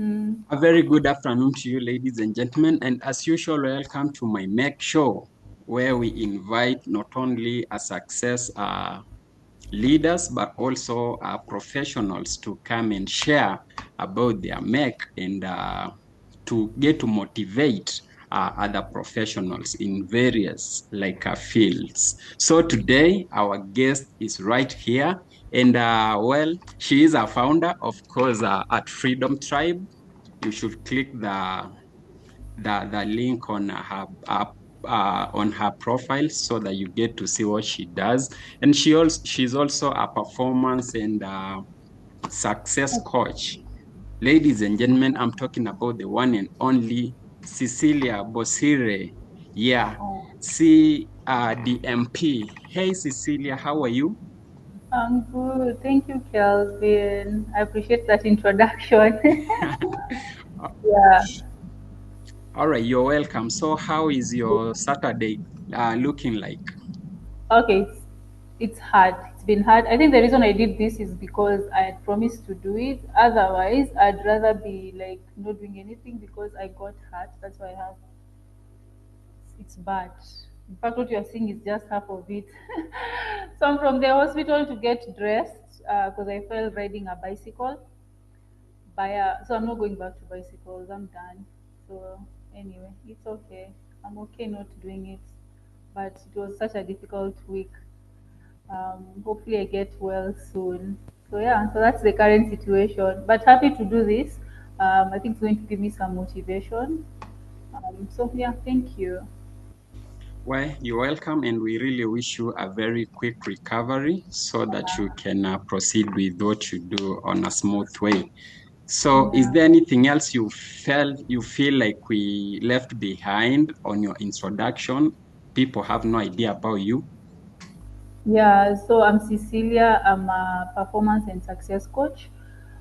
A very good afternoon to you, ladies and gentlemen, and as usual, welcome to my MEC show, where we invite not only a success leaders, but also professionals to come and share about their MEC and to get to motivate other professionals in various fields. So today, our guest is right here, and she is a founder, of course, at Freedom Tribe. You should click the link on her profile so that you get to see what she does. And she's also a performance and success coach. Ladies and gentlemen, I'm talking about the one and only Cecilia Bosire. Yeah, Oh, CDMP. Hey, Cecilia, how are you? I'm good. Thank you, Kelvin. I appreciate that introduction. Yeah. All right, you're welcome. So, how is your Saturday looking like? Okay. It's hard. It's been hard. I think the reason I did this is because I had promised to do it. Otherwise, I'd rather be like not doing anything because I got hurt. That's why I have. It's bad. In fact, what you're seeing is just half of it. So I'm from the hospital to get dressed because I fell riding a bicycle. So I'm not going back to bicycles. I'm done. So anyway, it's okay. I'm okay not doing it, but it was such a difficult week. Hopefully I get well soon. So yeah, so that's the current situation. But happy to do this. I think it's going to give me some motivation. So yeah, thank you. Well, you're welcome, and we really wish you a very quick recovery so that you can proceed with what you do on a smooth way. So, is Yeah. there anything else you feel like we left behind on your introduction? People have no idea about you. Yeah, so I'm Cecilia. I'm a performance and success coach.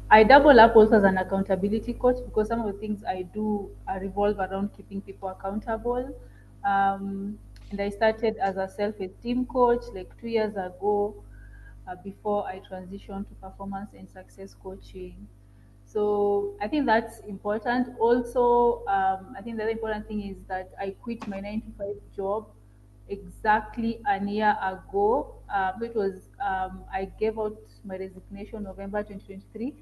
I double up also as an accountability coach because some of the things I do revolve around keeping people accountable. And I started as a self-esteem coach like 2 years ago before I transitioned to performance and success coaching. So I think that's important. Also, I think the other important thing is that I quit my 9 to 5 job exactly a year ago. It was I gave out my resignation November 2023.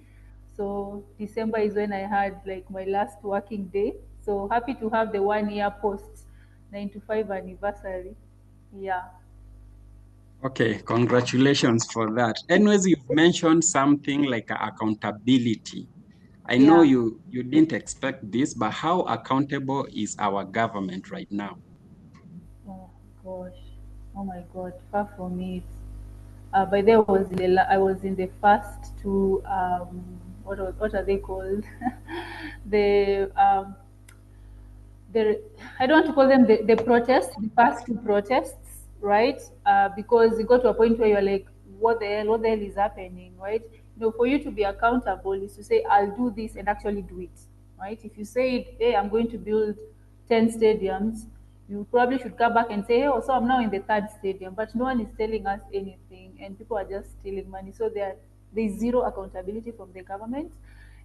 So December is when I had like my last working day. So happy to have the 1 year post 9 to 5 anniversary. Yeah. Okay, congratulations for that. Anyways, you've mentioned something like accountability. I know Yeah. you didn't expect this, but how accountable is our government right now? Oh gosh. Oh my God. Far from it. By then I was in the first two what are they called? the the I don't want to call them the protests, the first two protests, right? Because you got to a point where you're like, what the hell is happening, right? For you to be accountable is to say, I'll do this and actually do it, right? If you say, hey, I'm going to build 10 stadiums, you probably should come back and say, hey, oh, so I'm now in the third stadium, but no one is telling us anything, and people are just stealing money. So there's zero accountability from the government,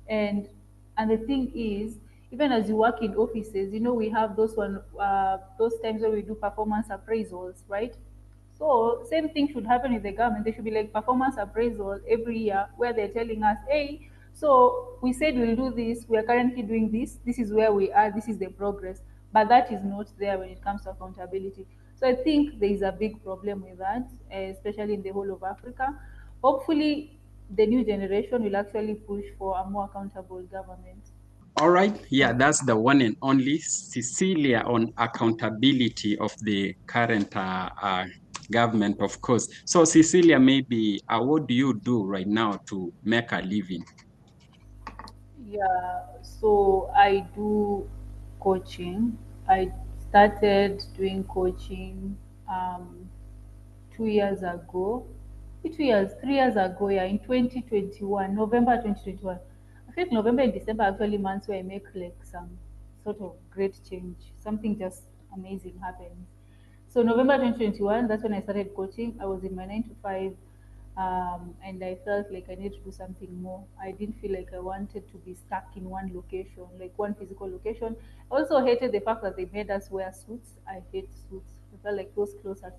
and the thing is, even as you work in offices, we have those times where we do performance appraisals, right? So same thing should happen with the government. There should be like performance appraisal every year where they're telling us, hey, so we said we'll do this, we are currently doing this, this is where we are, this is the progress. But that is not there when it comes to accountability. So I think there is a big problem with that, especially in the whole of Africa. Hopefully, the new generation will actually push for a more accountable government. All right. Yeah, that's the one and only Cecilia on accountability of the current government, of course. So, Cecilia, maybe what do you do right now to make a living? Yeah, so I do coaching. I started doing coaching um, 2 years ago. 2 years, 3 years ago, yeah, in 2021, November 2021. I think November and December are actually months where I make like some sort of great change. Something just amazing happens. So November 2021, that's when I started coaching. I was in my 9 to 5 And I felt like I needed to do something more. I didn't feel like I wanted to be stuck in one location, like one physical location. I also hated the fact that they made us wear suits. I hate suits. I felt like those clothes are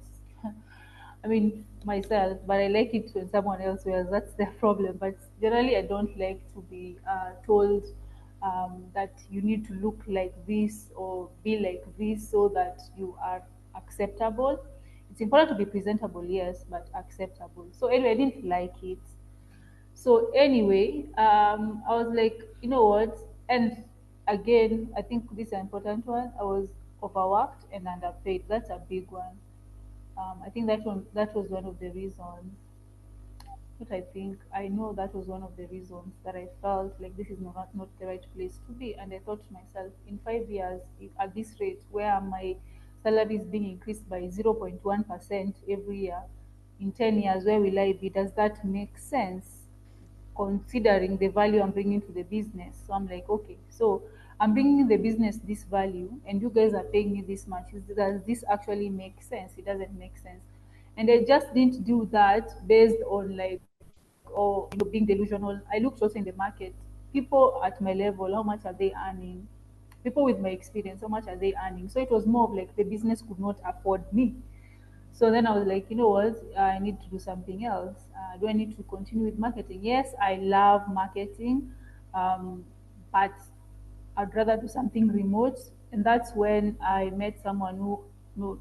I mean, myself, but I like it when someone else wears. That's their problem. But generally, I don't like to be told that you need to look like this or be like this so that you are acceptable. It's important to be presentable, yes, but acceptable. So anyway, I didn't like it. So anyway, I was like, you know what? And again, I think this is an important one. I was overworked and underpaid. That's a big one. I think that was one of the reasons. But I think I know that was one of the reasons that I felt like this is not the right place to be. And I thought to myself, in 5 years, if at this rate, where my salary is being increased by 0.1% every year, in 10 years, where will I be? Does that make sense? Considering the value I'm bringing to the business. So I'm like, okay, so I'm bringing the business this value, and you guys are paying me this much. Does this actually make sense? It doesn't make sense. And I just didn't do that based on like, or being delusional. I looked also in the market. People at my level, how much are they earning? People with my experience, how much are they earning? So it was more of like the business could not afford me. So then I was like, you know what? I need to do something else. Do I need to continue with marketing? Yes, I love marketing, um, but I'd rather do something remote. And that's when I met someone who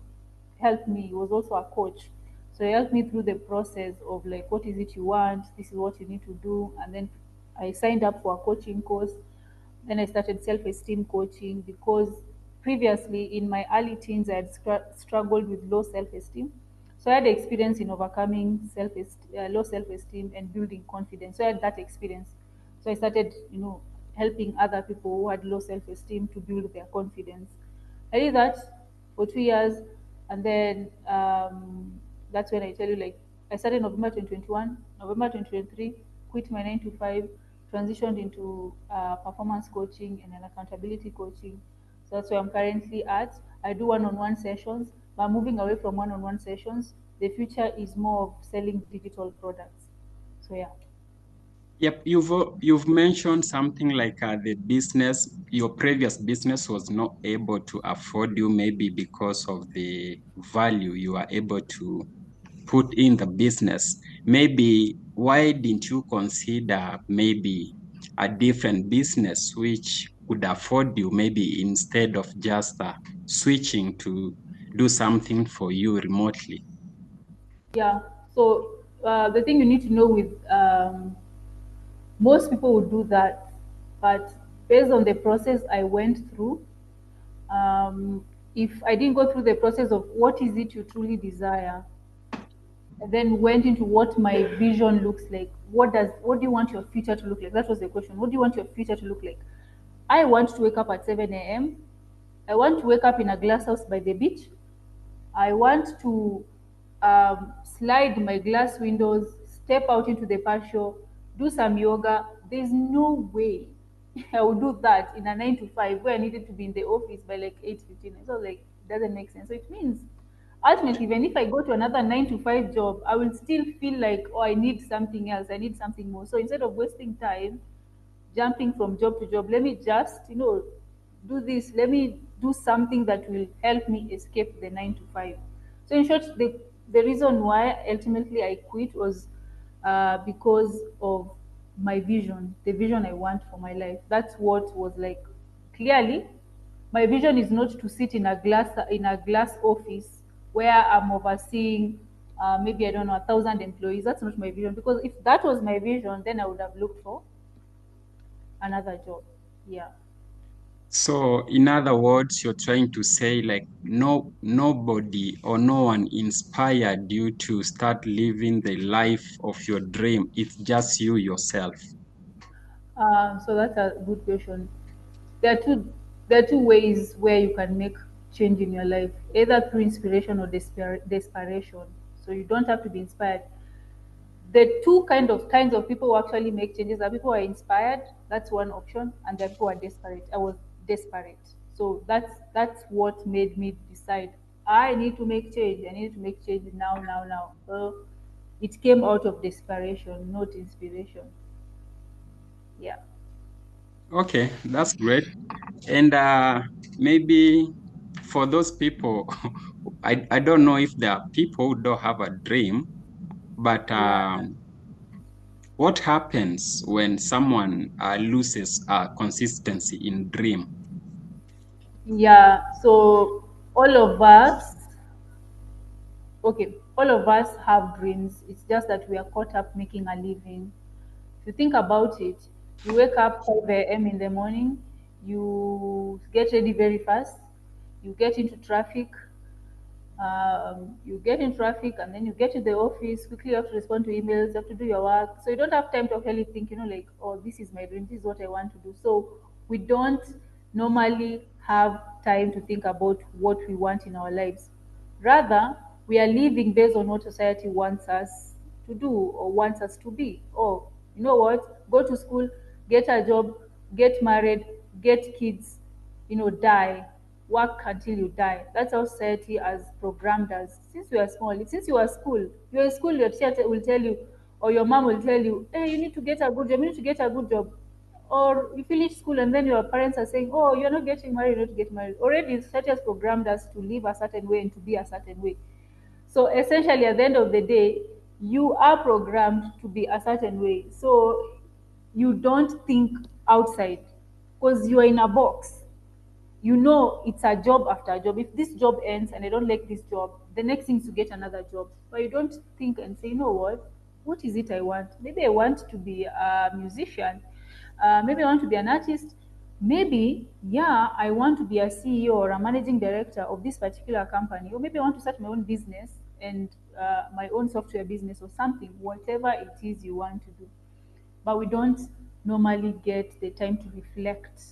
helped me. He was also a coach. So he helped me through the process of like, what is it you want? This is what you need to do. And then I signed up for a coaching course. Then I started self-esteem coaching because previously in my early teens I had struggled with low self-esteem. So I had experience in overcoming low self-esteem and building confidence. So I had that experience. So I started, helping other people who had low self-esteem to build their confidence. I did that for 2 years, and then that's when I tell you, like, I started November 2021, November 2023, quit my 9 to 5, transitioned into performance coaching and an accountability coaching. So that's where I'm currently at. I do one-on-one sessions, but moving away from one-on-one sessions. The future is more of selling digital products. So yeah. Yep, you've mentioned something like the business, your previous business was not able to afford you, maybe because of the value you are able to put in the business. Maybe why didn't you consider maybe a different business which could afford you, maybe instead of just switching to do something for you remotely? Yeah. So the thing you need to know with most people would do that, but based on the process I went through, if I didn't go through the process of what is it you truly desire, and then went into what my vision looks like. What do you want your future to look like? That was the question. What do you want your future to look like? I want to wake up at 7 a.m. I want to wake up in a glass house by the beach. I want to slide my glass windows, step out into the patio, do some yoga. There's no way I would do that in a 9 to 5 where I needed to be in the office by like 8:15. So like it doesn't make sense. So it means ultimately, even if I go to another 9 to 5 job, I will still feel like, oh, I need something else. I need something more. So instead of wasting time jumping from job to job, let me just, do this. Let me do something that will help me escape the 9 to 5. So in short, the reason why ultimately I quit was because of my vision, the vision I want for my life. That's what was like clearly. My vision is not to sit in a glass office where I'm overseeing maybe I don't know 1,000 employees. That's not my vision, because if that was my vision, then I would have looked for another job. Yeah. So, in other words, you're trying to say like nobody or no one inspired you to start living the life of your dream. It's just you yourself. So that's a good question. There are two there are two ways where you can make change in your life, either through inspiration or desperation. So you don't have to be inspired. The two kinds of people who actually make changes are people who are inspired. That's one option, and the people who are desperate. I was desperate, so that's what made me decide I need to make change. I need to make change now, now, now. it came out of desperation, not inspiration. Yeah. Okay, that's great. And maybe for those people, I don't know if there are people who don't have a dream, but Yeah. what happens when someone loses consistency in dream? Yeah. So all of us, okay, all of us have dreams. It's just that we are caught up making a living. If you think about it, you wake up 5 a.m. in the morning, you get ready very fast, you get into traffic, you get in traffic, and then you get to the office quickly. You have to respond to emails, you have to do your work, so you don't have time to actually think, like, oh, this is my dream, this is what I want to do. So we don't normally have time to think about what we want in our lives. Rather, we are living based on what society wants us to do or wants us to be. Oh, you know what, go to school, get a job, get married, get kids, die, work until you die. That's how society has programmed us since we are small. Since you are school, you're in school, your teacher will tell you, or your mom will tell you, hey, you need to get a good job, you need to get a good job. Or you finish school and then your parents are saying, oh, you're not getting married, you're not getting married. Already society has programmed us to live a certain way and to be a certain way. So essentially, at the end of the day, you are programmed to be a certain way. So you don't think outside because you are in a box. It's a job after a job. If this job ends and I don't like this job, the next thing is to get another job. But you don't think and say, you know what is it I want? Maybe I want to be a musician. Maybe I want to be an artist. Maybe, yeah, I want to be a CEO or a managing director of this particular company. Or maybe I want to start my own business and my own software business or something, whatever it is you want to do. But we don't normally get the time to reflect,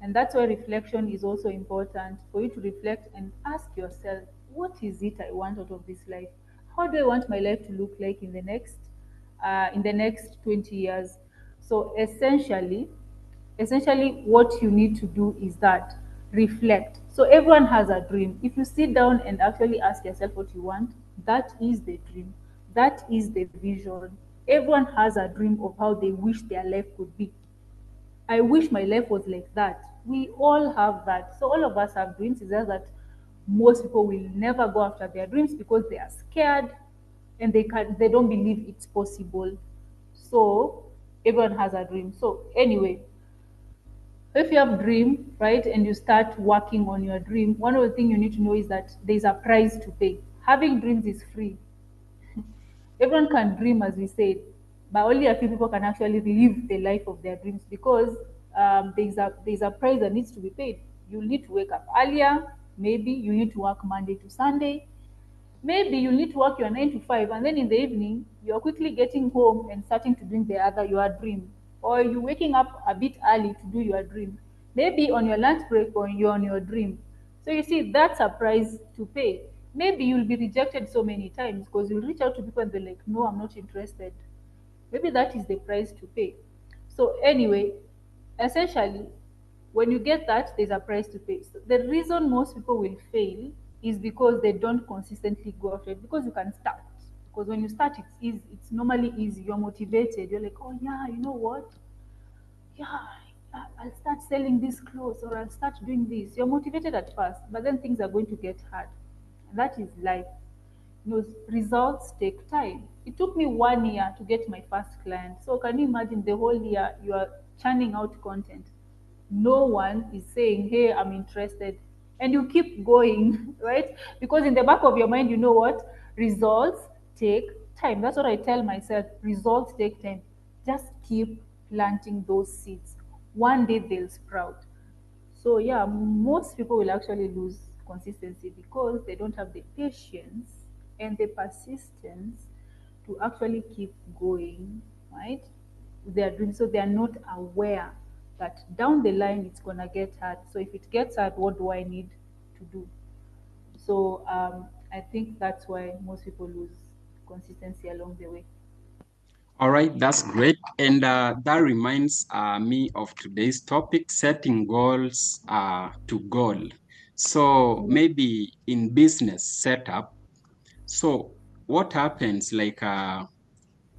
and that's why reflection is also important, for you to reflect and ask yourself, what is it I want out of this life? How do I want my life to look like in the next 20 years? So essentially what you need to do is that reflect. So everyone has a dream. If you sit down and actually ask yourself what you want, that is the dream. That is the vision. Everyone has a dream of how they wish their life could be. I wish my life was like that. We all have that. So all of us have dreams. It's just that most people will never go after their dreams because they are scared and they don't believe it's possible. So everyone has a dream. So anyway, if you have dream, right, and you start working on your dream, one of the things you need to know is that there's a price to pay. Having dreams is free. Everyone can dream, as we said, but only a few people can actually live the life of their dreams because there's a price that needs to be paid. You need to wake up earlier. Maybe you need to work Monday to Sunday. Maybe you need to work your 9 to 5, and then in the evening you're quickly getting home and starting to drink the other your dream, or you waking up a bit early to do your dream. Maybe on your lunch break or you're on your dream. So you see, that's a price to pay. Maybe you'll be rejected so many times because you'll reach out to people and they're like, no, I'm not interested. Maybe that is the price to pay. So anyway, essentially, when you get that, there's a price to pay. So the reason most people will fail is because they don't consistently go after it. Because you can start. Because when you start, it's easy. It's normally easy. You're motivated. You're like, oh yeah, you know what? Yeah, I'll start selling these clothes or I'll start doing this. You're motivated at first, but then things are going to get hard. And that is life. Results take time. It took me 1 year to get my first client. So can you imagine the whole year you are churning out content? No one is saying, hey, I'm interested. And you keep going, right? Because in the back of your mind, you know what? Results take time. That's what I tell myself. Results take time. Just keep planting those seeds. One day they'll sprout. So yeah, most people will actually lose consistency because they don't have the patience and the persistence to actually keep going, right? With their dreams. So they are not aware that down the line it's gonna get hard. So if it gets hard, what do I need to do? So I think that's why most people lose consistency along the way. All right, that's great. And that reminds me of today's topic, setting goals to goal. So maybe in business setup, so what happens? Like,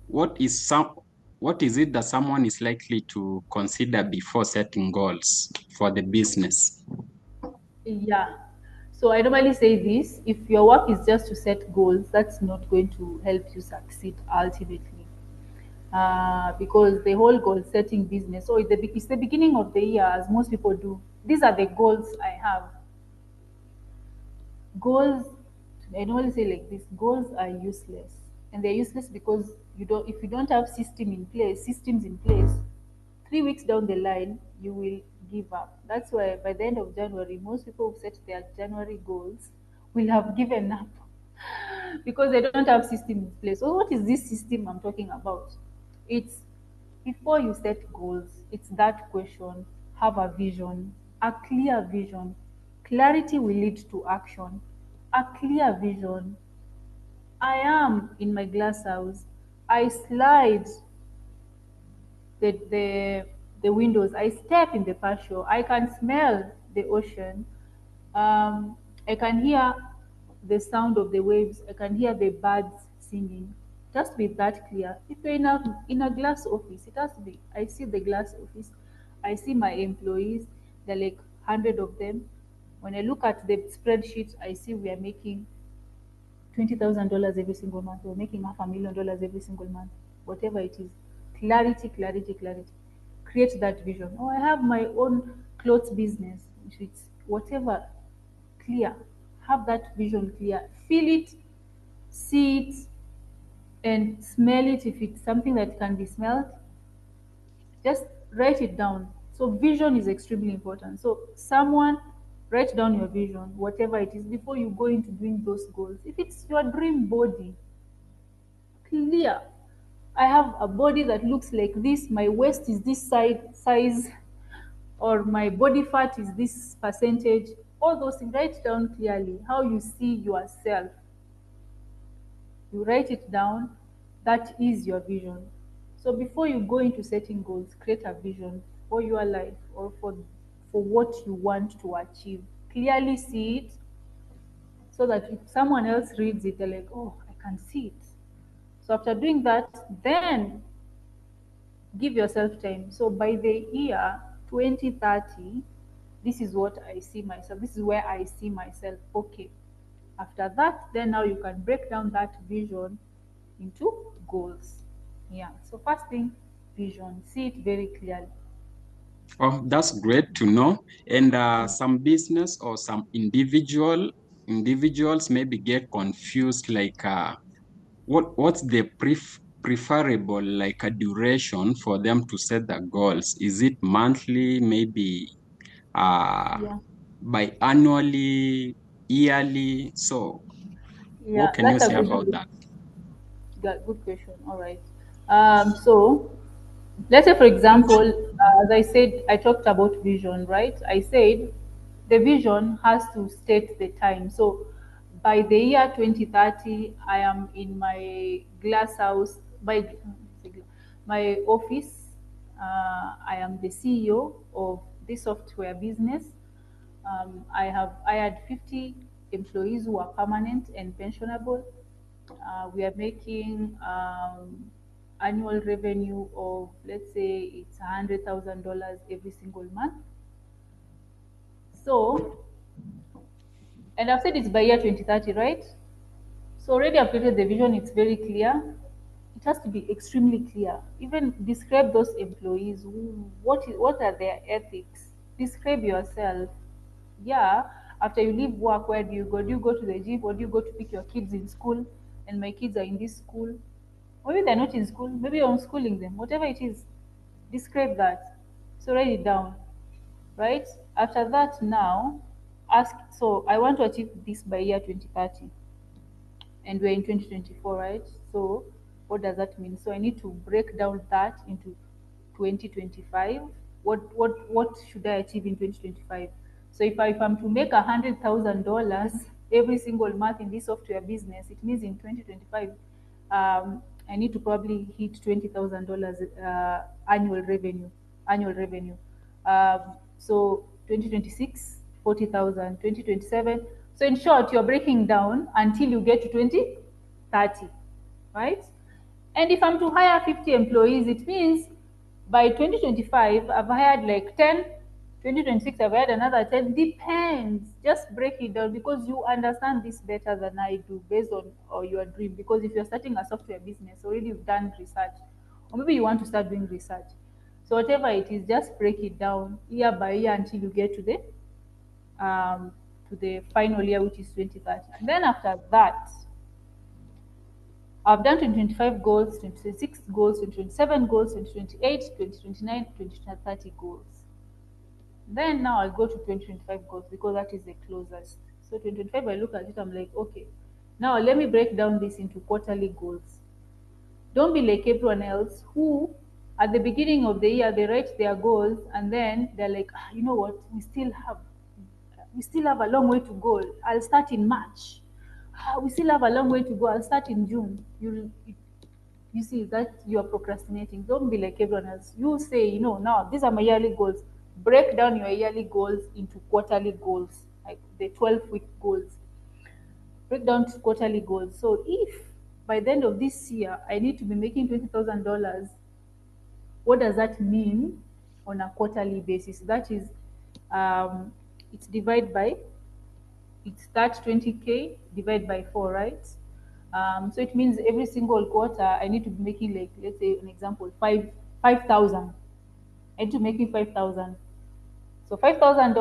what is it that someone is likely to consider before setting goals for the business? Yeah. So I normally say this: if your work is just to set goals, that's not going to help you succeed ultimately. Because the whole goal setting business, so it's the beginning of the year, as most people do. These are the goals I have. Goals, I normally say like this: goals are useless, and they're useless because if you don't have systems in place, 3 weeks down the line you will give up. That's why by the end of January, most people who set their January goals will have given up because they don't have system in place. So what is this system I'm talking about? It's before you set goals, it's that question: have a vision, a clear vision. Clarity will lead to action. A clear vision. I am in my glass house. I slide the the windows. I step in the patio. I can smell the ocean. Um, I can hear the sound of the waves. I can hear the birds singing. Just be that clear. If you're in a glass office, it has to be. I see the glass office. I see my employees. There are like 100 of them. When I look at the spreadsheet, I see we are making $20,000 every single month. We're making $500,000 every single month. Whatever it is, clarity, clarity, clarity. Create that vision. Oh, I have my own clothes business. It's whatever, clear. Have that vision clear. Feel it, see it, and smell it. If it's something that can be smelled, just write it down. So vision is extremely important. So someone, write down your vision, whatever it is, before you go into doing those goals. If it's your dream body, clear. I have a body that looks like this, my waist is this size, or my body fat is this percentage. All those things, write down clearly how you see yourself. You write it down. That is your vision. So before you go into setting goals, create a vision for your life, or for what you want to achieve. Clearly see it, so that if someone else reads it, they're like, oh, I can see it. So after doing that, then give yourself time. So by the year 2030, this is what I see myself. This is where I see myself. Okay. After that, then now you can break down that vision into goals. Yeah. So first thing, vision. See it very clearly. Oh, that's great to know. And some business or some individuals maybe get confused, like what's the preferable like a duration for them to set the goals? Is it monthly, maybe uh Yeah. biannually, yearly? So Yeah. what can you That's a say about good that? good question. All right. So let's say, for example, as I said, I talked about vision, right? I said the vision has to state the time. So by the year 2030, I am in my glass house, my office. I am the CEO of this software business. I had 50 employees who are permanent and pensionable. We are making annual revenue of, let's say, it's $100,000 every single month. So, and I've said it's by year 2030, right? So already I've created the vision, it's very clear. It has to be extremely clear. Even describe those employees. What are their ethics? Describe yourself. Yeah, after you leave work, where do you go? Do you go to the gym, or do you go to pick your kids in school? And my kids are in this school. Maybe they're not in school, maybe you're homeschooling them. Whatever it is, describe that. So write it down, right? After that, now ask. So I want to achieve this by year 2030, and we're in 2024, right? So what does that mean? So I need to break down that into 2025. What should I achieve in 2025? So if I'm to make $100,000 every single month in this software business, it means in 2025, I need to probably hit $20,000 annual revenue. So 2026, 40,000, 2027. So in short, you're breaking down until you get to 2030. 30, right? And if I'm to hire 50 employees, it means by 2025, I've hired like 10. 2026, I've hired another 10. Depends. Just break it down because you understand this better than I do based on or your dream. Because if you're starting a software business, already you've done research, or maybe you want to start doing research. So whatever it is, just break it down year by year until you get to the final year, which is 2030. And then after that, I've done 2025 goals, 2026 goals, 2027 goals, 2028, 2029, 2030 goals. Then now I'll go to 2025 goals because that is the closest. So 2025, I look at it, I'm like, okay, now let me break down this into quarterly goals. Don't be like everyone else who, at the beginning of the year, they write their goals and then they're like, you know what, we still have a long way to go. I'll start in March. We still have a long way to go. I'll start in June. You see that you are procrastinating. Don't be like everyone else. You say, now these are my yearly goals. Break down your yearly goals into quarterly goals, like the 12-week goals. Break down to quarterly goals. So if by the end of this year I need to be making $20,000, what does that mean on a quarterly basis? That is, it's divided by, it's that 20K divided by 4, right? So it means every single quarter I need to be making, like, let's say an example, 5,000. I need to make it 5,000. So $5,000,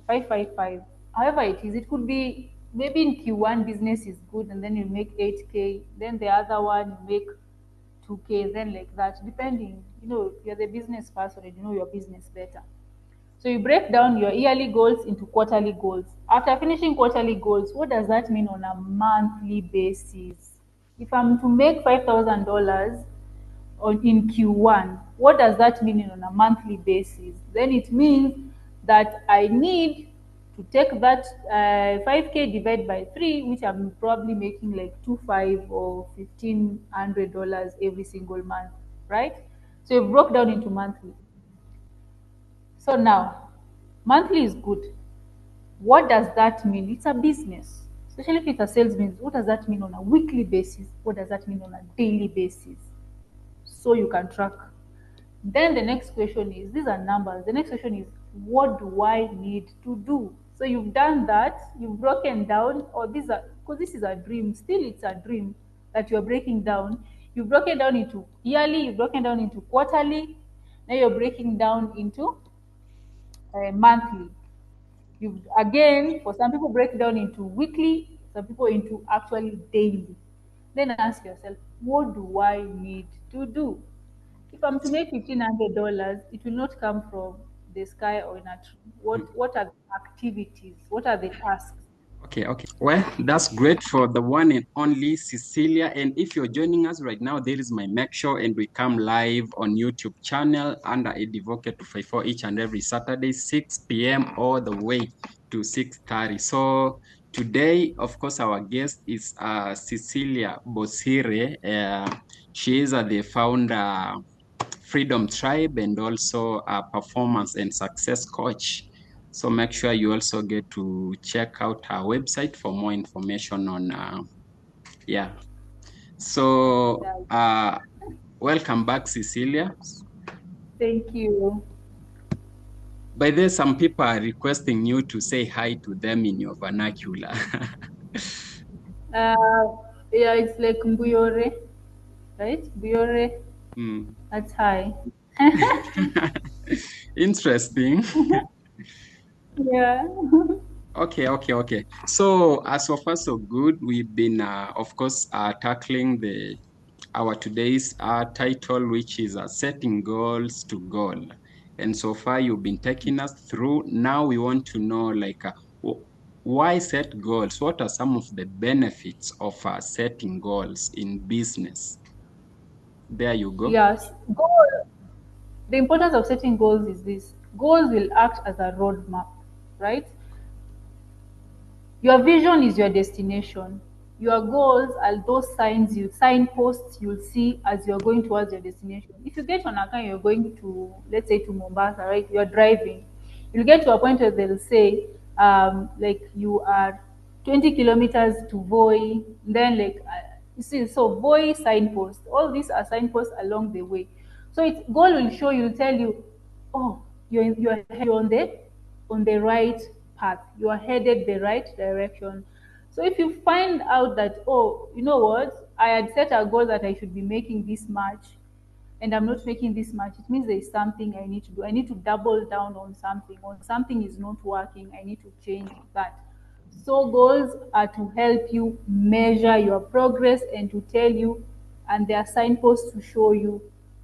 555. However it is, it could be maybe in Q1 business is good and then you make 8K, then the other one you make 2K, then like that, depending, you're the business person and you know your business better. So you break down your yearly goals into quarterly goals. After finishing quarterly goals, what does that mean on a monthly basis? If I'm to make $5,000 in Q1, what does that mean on a monthly basis? Then it means that I need to take that 5K divided by 3, which I'm probably making like 25 or $1,500 every single month, right? So you broke down into monthly. So now, monthly is good. What does that mean? It's a business, especially if it's a sales business. What does that mean on a weekly basis? What does that mean on a daily basis? So you can track. Then the next question is, these are numbers. The next question is, what do I need to do? So you've done that, you've broken down, or these are, because this is a dream, still it's a dream that you're breaking down. You've broken down into yearly, you've broken down into quarterly, now you're breaking down into monthly. You again, for some people, break down into weekly, some people into actually daily. Then ask yourself, what do I need to do? If I'm to make $1,500, it will not come from the sky or in a tree. What are the activities? What are the tasks? Okay, okay. Well, that's great for the one and only Cecilia. And if you're joining us right now, there is my Make Show, and we come live on YouTube channel under Edivoke 254 each and every Saturday, 6 p.m. all the way to 6:30. So today, of course, our guest is Cecilia Bosire. She is the founder Freedom Tribe and also a performance and success coach. So make sure you also get to check out our website for more information on, yeah. So welcome back, Cecilia. Thank you. By the way, some people are requesting you to say hi to them in your vernacular. Yeah, it's like Mbuyore, right? Mbuyore. Mm. That's hi. Interesting. Yeah. Okay, okay, okay. So so far so good. We've been, of course, tackling our today's title, which is setting goals to goal. And so far you've been taking us through. Now we want to know, like, why set goals? What are some of the benefits of setting goals in business? There you go. Yes. The importance of setting goals is this: goals will act as a roadmap, right? Your vision is your destination. Your goals are those signposts you'll see as you're going towards your destination. If you get on a car, you're going to, let's say, to Mombasa, right? You're driving. You'll get to a point where they'll say, like, you are 20 kilometers to Voi. Then, like, You see, so voice signposts, all these are signposts along the way. So goal will show you, tell you, oh, you're on the right path. You are headed the right direction. So if you find out that, oh, you know what, I had set a goal that I should be making this much, and I'm not making this much, it means there is something I need to do. I need to double down on something, or something is not working. I need to change that. So goals are to help you measure your progress and to tell you, and they are signposts to show you,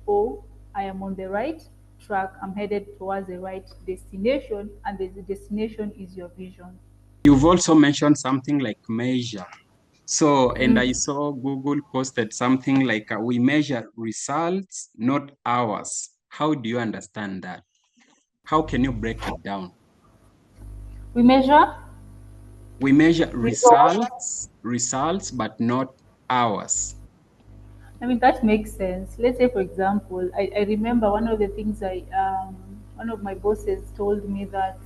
oh, I am on the right track. I'm headed towards the right destination, and the destination is your vision. You've also mentioned something like measure. So, and I Mm. saw Google posted something like we measure results, not hours. How do you understand that? How can you break it down? We measure We measure results. results, but not hours. I mean, that makes sense. Let's say, for example, I remember one of the things one of my bosses told me that,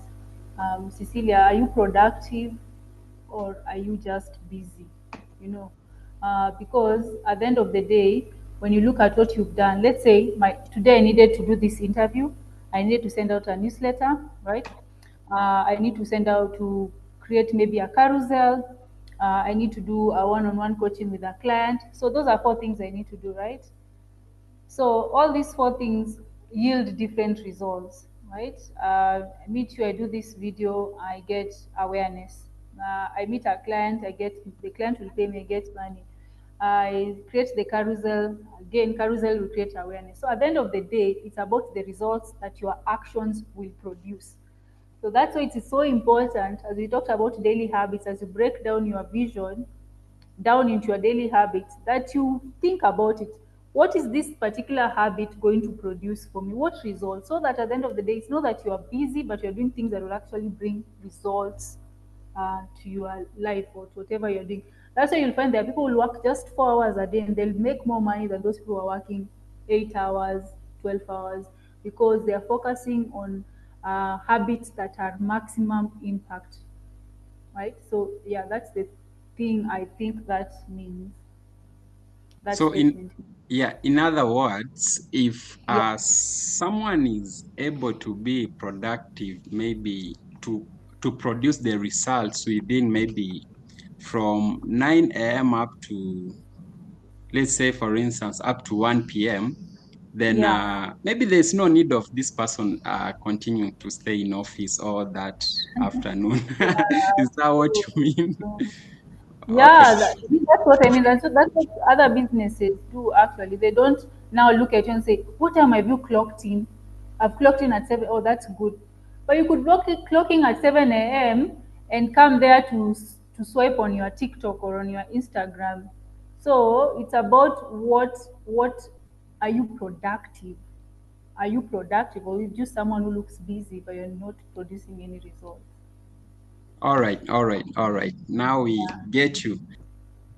Cecilia, are you productive or are you just busy? You know, because at the end of the day, when you look at what you've done, let's say today I needed to do this interview, I needed to send out a newsletter, right? I need to send out to create maybe a carousel. I need to do a one-on-one coaching with a client. So those are four things I need to do, right? So all these four things yield different results, right? I meet you, I do this video, I get awareness. I meet a client, the client will pay me, I get money. I create the carousel, again, carousel will create awareness. So at the end of the day, it's about the results that your actions will produce. So that's why it is so important, as we talked about daily habits, as you break down your vision down into your daily habits, that you think about it. What is this particular habit going to produce for me? What results? So that at the end of the day, it's not that you are busy, but you're doing things that will actually bring results to your life or to whatever you're doing. That's why you'll find that people will work just 4 hours a day and they'll make more money than those people who are working 8 hours, 12 hours, because they are focusing on habits that are maximum impact, right? So yeah, that's the thing I think that means, that So statement. in other words, if Yeah, someone is able to be productive, maybe to produce the results within maybe from 9 a.m. up to, let's say, for instance, up to 1 p.m., then yeah, maybe there's no need of this person continuing to stay in office all that afternoon. yeah. Is that what So, you mean? so, Okay. yeah, that's what I mean. That's what other businesses do actually. They don't now look at you and say, "What time have you clocked in?" I've clocked in at 7. Oh, that's good. But you could clock in at 7 a.m. and come there to swipe on your TikTok or on your Instagram. So it's about what are you productive? Are you productive, or are you just someone who looks busy but you're not producing any results? All right. Now we get you.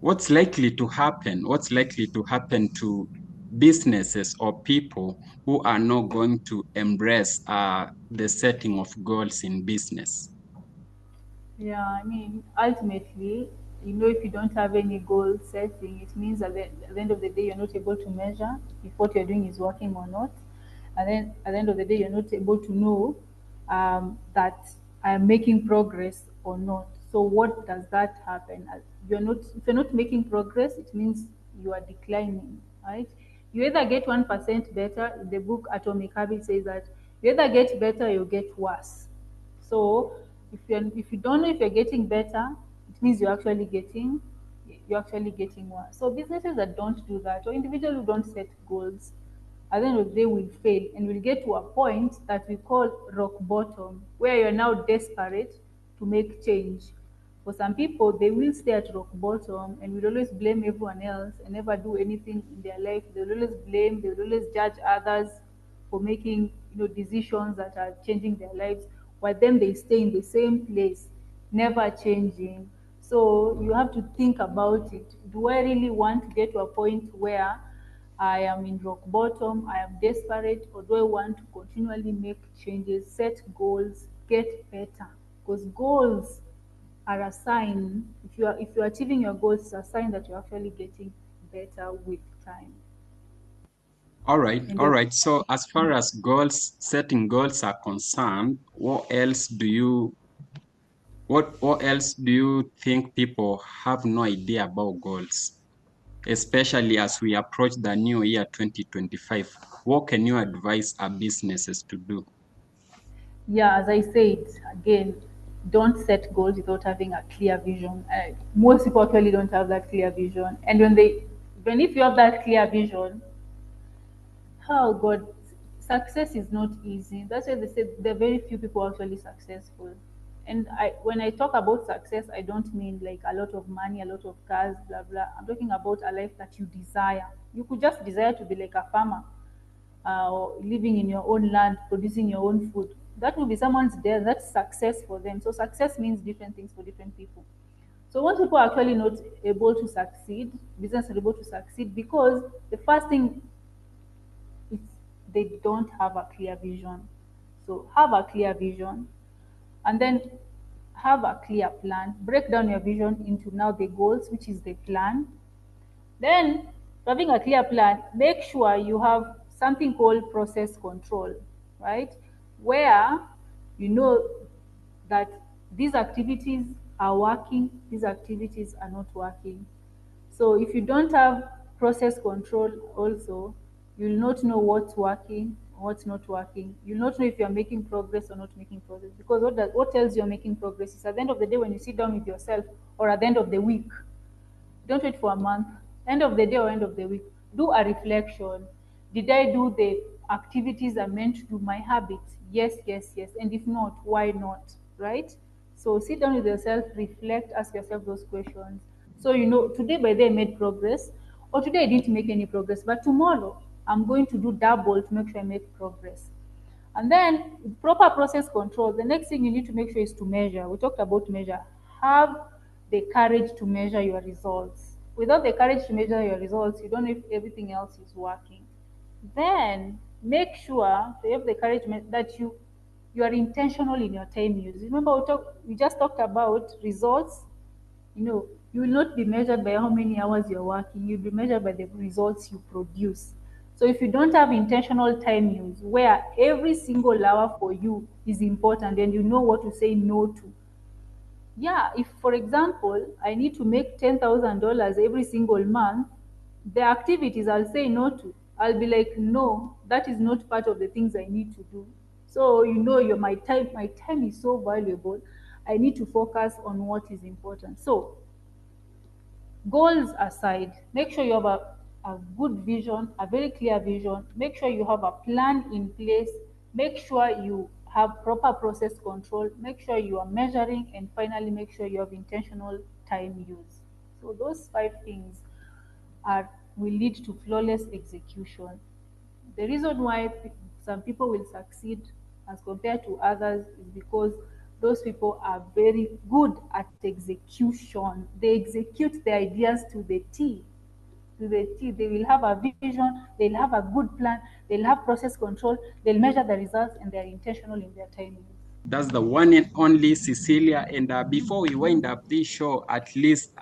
What's likely to happen? What's likely to happen to businesses or people who are not going to embrace the setting of goals in business? Yeah, I mean, ultimately, if you don't have any goal setting, it means at the end of the day, you're not able to measure if what you're doing is working or not. And then at the end of the day, you're not able to know that I am making progress or not. So what does that happen? If you're not making progress, it means you are declining, right? You either get 1% better. The book Atomic Habits says that you either get better or you get worse. So if you don't know if you're getting better, it means you're actually getting worse. So businesses that don't do that, or individuals who don't set goals, at the end of the day will fail and will get to a point that we call rock bottom, where you're now desperate to make change. For some people, they will stay at rock bottom and will always blame everyone else and never do anything in their life. They will always blame, they will always judge others for making decisions that are changing their lives, while then they stay in the same place, never changing. So you have to think about it. Do I really want to get to a point where I am in rock bottom, I am desperate, or do I want to continually make changes, set goals, get better? Because goals are a sign. If you're achieving your goals, it's a sign that you're actually getting better with time. All right, And all then, right. So as far as setting goals are concerned, what else do you think people have no idea about goals? Especially as we approach the new year 2025. What can you advise our businesses to do? yeah, as I said, again, don't set goals without having a clear vision. Most people actually don't have that clear vision. And when if you have that clear vision, oh God, success is not easy. That's why they say there are very few people actually successful. And when I talk about success, I don't mean like a lot of money, a lot of cars, blah blah. I'm talking about a life that you desire. You could just desire to be like a farmer, or living in your own land, producing your own food. That will be someone's there. That's success for them. So success means different things for different people. So once people are actually not able to succeed, business are able to succeed because the first thing is they don't have a clear vision. So have a clear vision and then have a clear plan. Break down your vision into now the goals, which is the plan. Then, having a clear plan, make sure you have something called process control, right? Where you know that these activities are working, these activities are not working. So if you don't have process control also, you'll not know what's working, what's not working. You'll not know if you're making progress or not making progress. Because what tells you're making progress is at the end of the day when you sit down with yourself or at the end of the week, don't wait for a month. End of the day or end of the week, do a reflection. Did I do the activities I meant to do, my habits? Yes, yes, yes. And if not, why not? Right? So sit down with yourself, reflect, ask yourself those questions. So you know, today by day I made progress, or today I didn't make any progress, but tomorrow I'm going to do double to make sure I make progress. And then with proper process control, the next thing you need to make sure is to measure. We talked about measure. Have the courage to measure your results. Without the courage to measure your results, you don't know if everything else is working. Then make sure that you have the courage that you are intentional in your time use. Remember we just talked about results. You know, you will not be measured by how many hours you're working, you'll be measured by the results you produce. So if you don't have intentional time use where every single hour for you is important and you know what to say no to. Yeah, if for example I need to make $10,000 every single month, the activities I'll say no to. I'll be like, no, that is not part of the things I need to do. So you know my time is so valuable. I need to focus on what is important. So goals aside, make sure you have a good vision, a very clear vision. Make sure you have a plan in place. Make sure you have proper process control. Make sure you are measuring. And finally, make sure you have intentional time use. So, those five things will lead to flawless execution. The reason why some people will succeed as compared to others is because those people are very good at execution. They execute the ideas to the T. To the T. They will have a vision, they'll have a good plan, they'll have process control, they'll measure the results, and they're intentional in their timing. That's the one and only Cecilia. And before we wind up this show, at least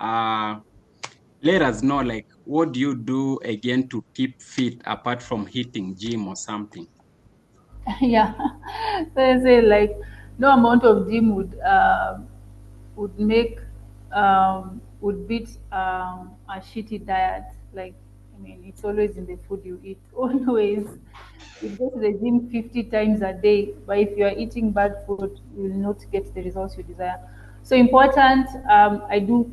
let us know, like, what do you do again to keep fit apart from hitting gym or something? Yeah. So I say like no amount of gym would make would beat a shitty diet. Like I mean, it's always in the food you eat. Always, you go to the gym 50 times a day, but if you are eating bad food, you will not get the results you desire. So important. I do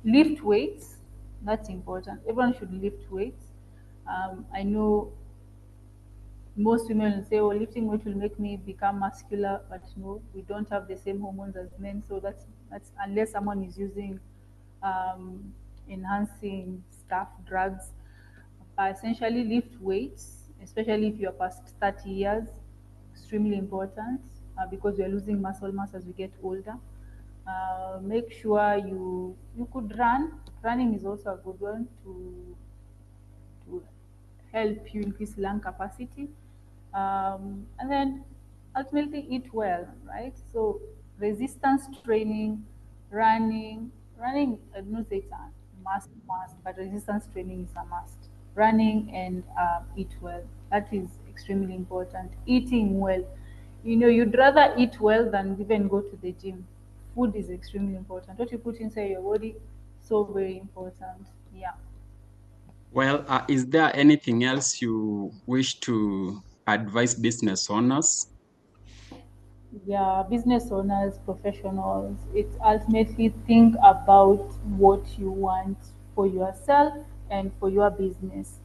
lift weights. That's important. Everyone should lift weights. I know most women will say, "Oh, lifting weight will make me become muscular," but no, we don't have the same hormones as men, so that's unless someone is using enhancing stuff, drugs. Essentially, lift weights, especially if you're past 30 years, extremely important because you're losing muscle mass as we get older. Make sure you could run. Running is also a good one to help you increase lung capacity. And then ultimately eat well, right? So resistance training, running, I don't say it's must, but resistance training is a must. Running and eat well. That is extremely important. Eating well. You know, you'd rather eat well than even go to the gym. Food is extremely important. What you put inside your body, so very important. Yeah. Well, is there anything else you wish to advise business owners? Yeah, business owners, professionals, it's ultimately think about what you want for yourself and for your business.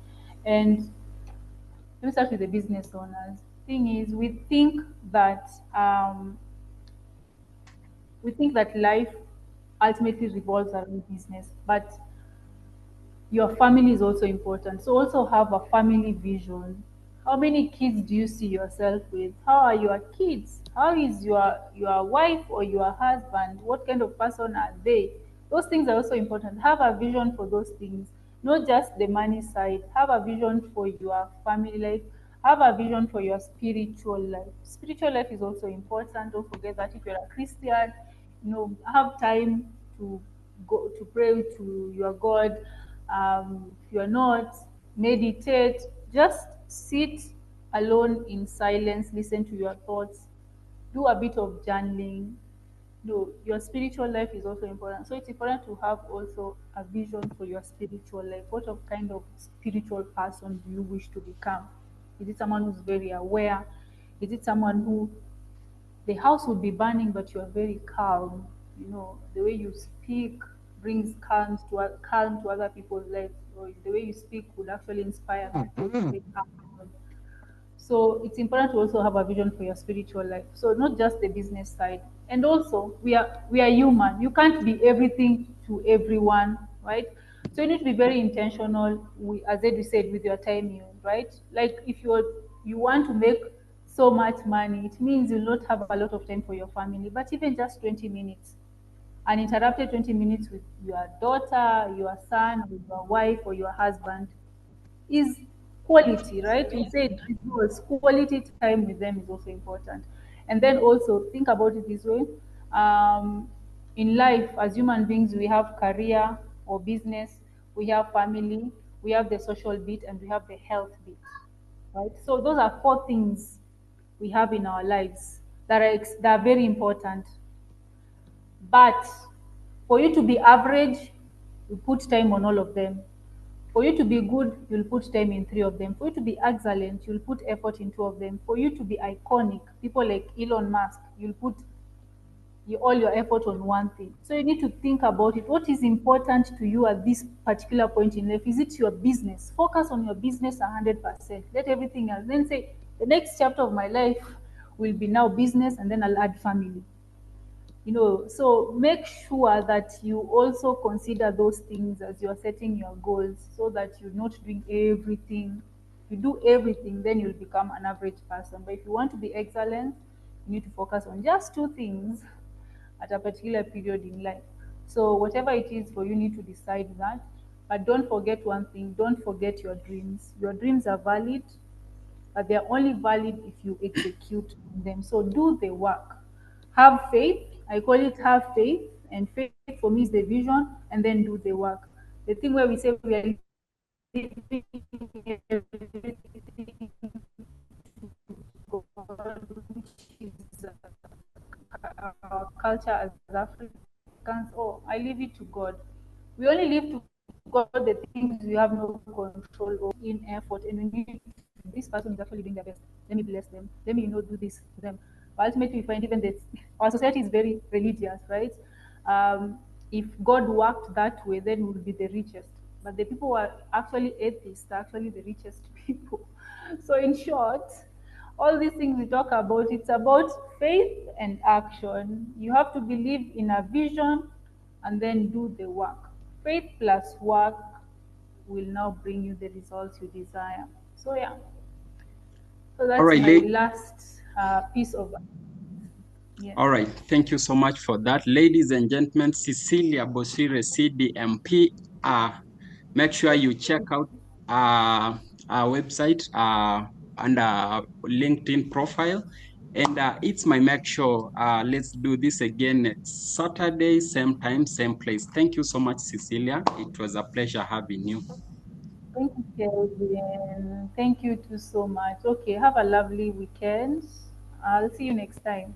And let me start with the business owners. Thing is, that um, we think that life ultimately revolves around business, but your family is also important. So also have a family vision. How many kids do you see yourself with? How are your kids? How is your wife or your husband? What kind of person are they? Those things are also important. Have a vision for those things, not just the money side. Have a vision for your family life. Have a vision for your spiritual life. Spiritual life is also important. Don't forget that if you're a Christian, have time to go to pray to your God. If you're not, meditate. Just sit alone in silence, listen to your thoughts, do a bit of journaling. No, your spiritual life is also important. So it's important to have also a vision for your spiritual life. What of kind of spiritual person do you wish to become? Is it someone who's very aware? Is it someone who the house would be burning, but you are very calm? The way you speak brings calm to other people's lives, or the way you speak would actually inspire people to wake up. So it's important to also have a vision for your spiritual life. So not just the business side. And also we are human. You can't be everything to everyone, right? So you need to be very intentional, as Edu said, with your time use, right? Like if you want to make so much money, it means you'll not have a lot of time for your family. But even just 20 minutes, uninterrupted 20 minutes with your daughter, your son, with your wife or your husband is quality, right? We said it was quality time with them is also important. And then also think about it this way. Um, in life, as human beings, we have career or business, we have family, we have the social bit, and we have the health bit, right? So those are four things we have in our lives that are very important. But for you to be average, you put time on all of them. For you to be good, you'll put time in three of them. For you to be excellent, you'll put effort in two of them. For you to be iconic, people like Elon Musk, you'll put all your effort on one thing. So you need to think about it. What is important to you at this particular point in life? Is it your business? Focus on your business 100%. Let everything else. Then say, the next chapter of my life will be now business, and then I'll add family. So make sure that you also consider those things as you're setting your goals, so that you're not doing everything. If you do everything, then you'll become an average person. But if you want to be excellent, you need to focus on just two things at a particular period in life. So whatever it is for you, need to decide that. But don't forget one thing, don't forget your dreams. Your dreams are valid, but they're only valid if you execute on them. So do the work. Have faith. I call it have faith. And faith for me is the vision, and then do the work. The thing where we say we are living everything to God, which is our culture as Africans. Oh, I leave it to God. We only leave to God the things we have no control over in effort, and we need this person is actually doing their best. Let me bless them. Let me, do this to them. But ultimately, we find even that our society is very religious, right? If God worked that way, then we would be the richest. But the people who are actually atheists are actually the richest people. So, in short, all these things we talk about, it's about faith and action. You have to believe in a vision and then do the work. Faith plus work will now bring you the results you desire. So yeah, so All that's right, my last piece of yes. all right. Thank you so much for that. Ladies and gentlemen, Cecilia Bosire, CDMP. Make sure you check out our website and our LinkedIn profile. And it's my make sure. Let's do this again next Saturday, same time, same place. Thank you so much, Cecilia. It was a pleasure having you. Thank you, Kelvin. Thank you too so much. Okay, have a lovely weekend. I'll see you next time.